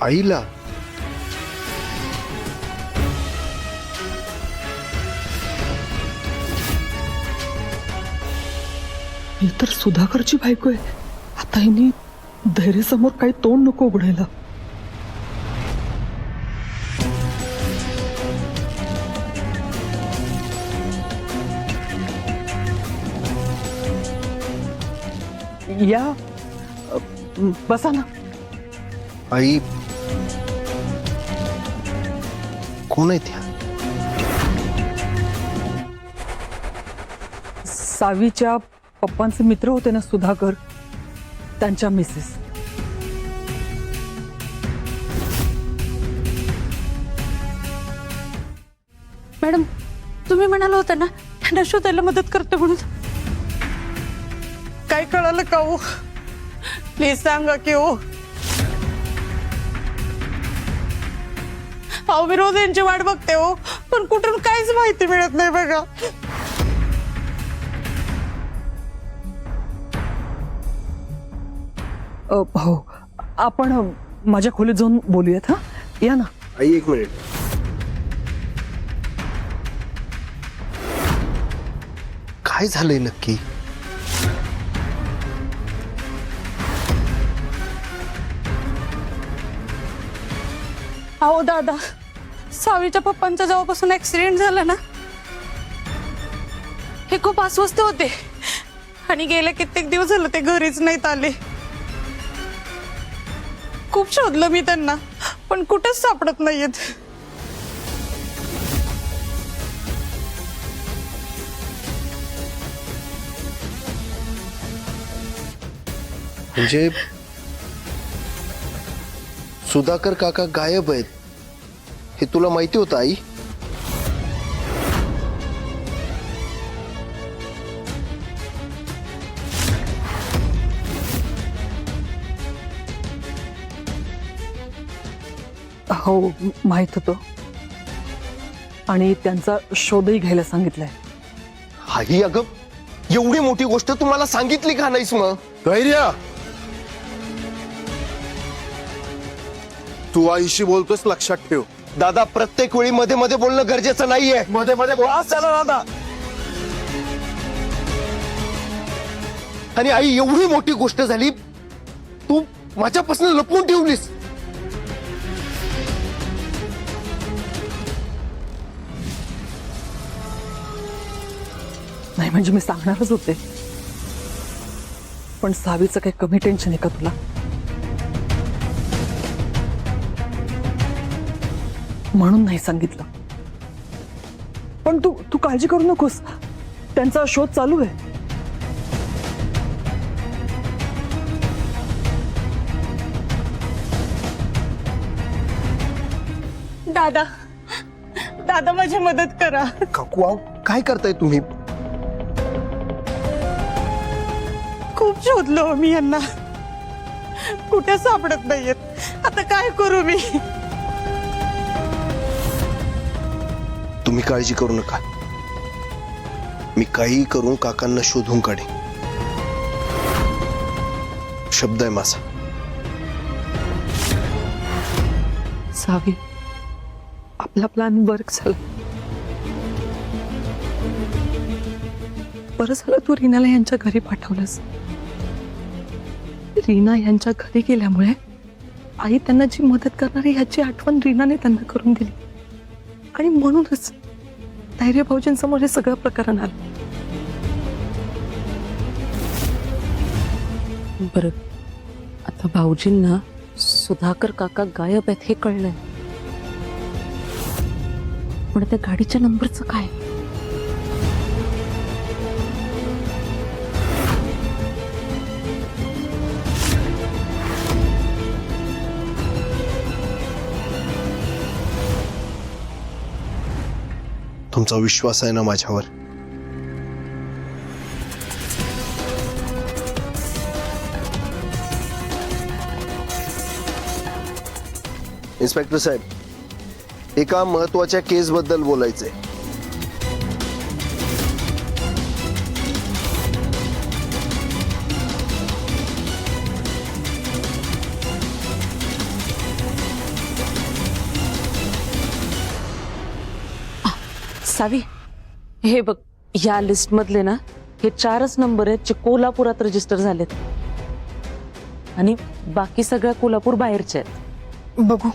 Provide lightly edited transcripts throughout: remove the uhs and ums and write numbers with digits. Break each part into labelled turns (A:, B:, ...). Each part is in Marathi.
A: आईला?
B: ही तर सुधाकरची बायको आहे. आता हिने धैर्यसमोर काही तोंड नको उघडायला. या बसा ना.
A: आई कोण आहे त्या?
B: सावीच्या पप्पांचे मित्र होते ना सुधाकर, त्यांच्या मिसेस.
C: मॅडम, तुम्ही म्हणाला होता ना त्यांना शोधायला मदत करते म्हणून.
B: काय कळालं का हो? प्लीज सांगा की हो.
C: अहो, मी रोज यांची वाट बघते हो, पण कुठून काहीच माहिती मिळत नाही बघा.
B: हो, आपण माझ्या खोलीत जाऊन बोलूयात. हा, या ना.
A: आई एक मिनिट. काय झालंय नक्की?
C: अहो दादा, सावीच्या पप्पांचा जेव्हापासून ऍक्सिडेंट झाला ना, हे खूप अस्वस्थ होते आणि गेले कित्येक दिवस झाले ते घरीच नाहीत आले. खूप शोधलं मी त्यांना, पण कुठेच सापडत नाहीयेत.
A: म्हणजे सुधाकर काका गायब आहेत हे तुला माहिती होतं आई?
B: हो, माहित होतं आणि त्यांचा शोधही घ्यायला सांगितलंय.
A: आई अगं, एवढी मोठी गोष्ट तुम्हाला सांगितली का नाहीस मग?
D: धैर्य, तू आईशी बोलतोस लक्षात ठेव.
A: दादा, प्रत्येक वेळी मध्ये मध्ये बोलणं गरजेचं नाहीये.
D: मध्ये मध्ये बोला चला दादा.
A: आणि आई, एवढी मोठी गोष्ट झाली, तू माझ्यापासून लपवून ठेवलीस.
B: नाही म्हणजे मी सांगणारच होते, पण सावीचं काही कमी टेन्शन आहे का तुला? म्हणून नाही सांगितलं. पण तू काळजी करू नकोस, त्यांचा शोध चालू आहे.
C: दादा, दादा माझी मदत करा.
A: काकू, आहो, काय करताय तुम्ही?
C: खूप शोधलो मी यांना, कुठे सापडत नाहीयेत. आता काय करू मी?
A: तुम्ही काळजी करू नका, मी काही करून काकांना शोधून काढेन. शब्द आहे माझा.
B: सावी, आपला प्लॅन वर्क झाला. बरं झालं तू रीनाला यांच्या घरी पाठवलंस. रीना यांच्या घरी गेल्यामुळे आई त्यांना जी मदत करणार आहे ह्याची आठवण रीनाने त्यांना करून दिली, आणि म्हणूनच धैर्य भाऊजींसमोर हे सगळं प्रकरण आलं.
C: बरं, आता भाऊजींना सुधाकर काका गायब आहेत हे कळलंय, पण त्या गाडीच्या नंबरचं काय?
A: तुमचा विश्वास आहे ना माझ्यावर? इन्स्पेक्टर साहेब, एका महत्वाच्या केस बद्दल बोलायचंय.
E: सावी, हे बघ, या लिस्ट मधले ना हे 4च नंबर आहेत जे कोल्हापुरात रजिस्टर झालेत आणि बाकी सगळ्या कोल्हापूर बाहेरच्या आहेत.
B: बघू.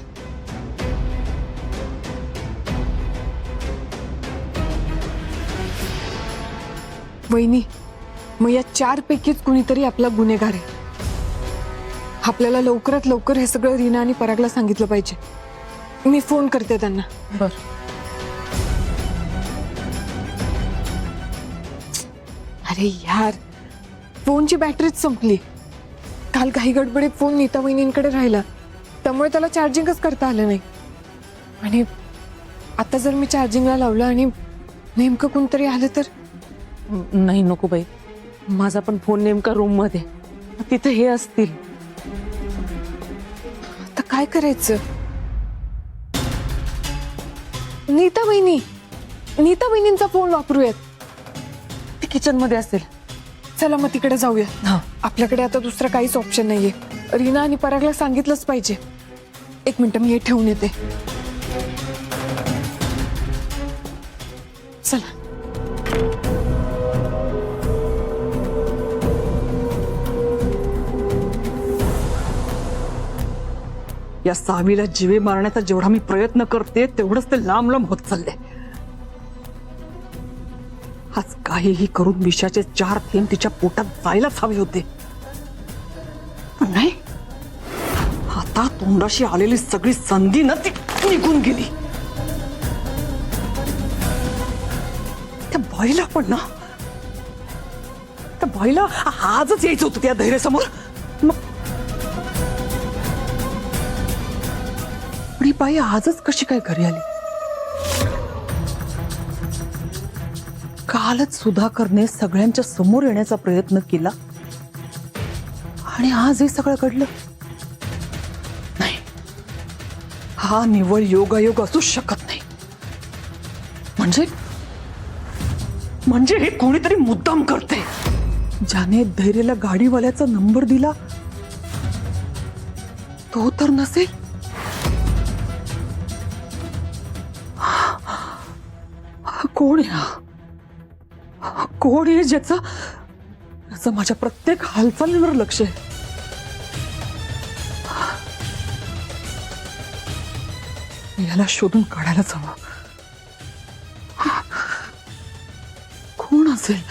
B: वहिनी, मग या 4 पैकीच कुणीतरी आपला गुन्हेगार आहे. आपल्याला लवकरात लवकर हे सगळं रीना आणि परागला सांगितलं पाहिजे. मी फोन करते त्यांना.
E: बर.
B: अरे यार, फोनची बॅटरीच संपली. काल काही गडबडीत फोन नीता वहिनींकडे राहिला, त्यामुळे त्याला चार्जिंगच करता आलं नाही. आणि आता जर मी चार्जिंगला लावलं आणि नेमकं कोणतरी आलं तर?
E: नाही नको बाई, माझा पण फोन नेमका रूम मध्ये, तिथे हे असतील.
B: आता काय करायचं? नीता वहिनींचा फोन वापरूयात.
E: ते किचन मध्ये असेल.
B: चला मग तिकडे जाऊया.
E: हा.
B: आपल्याकडे आता दुसरा काहीच ऑप्शन नाहीये. रीना आणि परागला सांगितलंच पाहिजे. 1 मिनिट, मी हे ठेवून येते. चला.
C: या सावीला जीवे मारण्याचा जेवढा मी प्रयत्न करते तेवढंच ते लांब लांब होत चालले. आज काहीही करून विषाचे 4 थेंब तिच्या पोटात जायलाच हवे होते. पण नाही, आता तोंडाशी आलेली सगळी संधी ना ती निघून गेली. त्या बाईला पण ना, त्या बाईला आजच यायचं होतं त्या धैर्यासमोर. पण ही बाई आजच कशी काय घरी आली? कालच सुधाकरने सगळ्यांच्या समोर येण्याचा प्रयत्न केला आणि आज हे सगळं घडलं. नाही, हा निव्वळ योगायोग असूच शकत नाही. म्हणजे हे कोणीतरी मुद्दाम करते. ज्याने धैर्यला गाडीवाल्याचा नंबर दिला तो तर नसेल. कोण आहे हा? कोण आहे ज्याचं माझ्या प्रत्येक हालचालीवर लक्ष आहे? याला शोधून काढायलाच हवं. कोण असेल?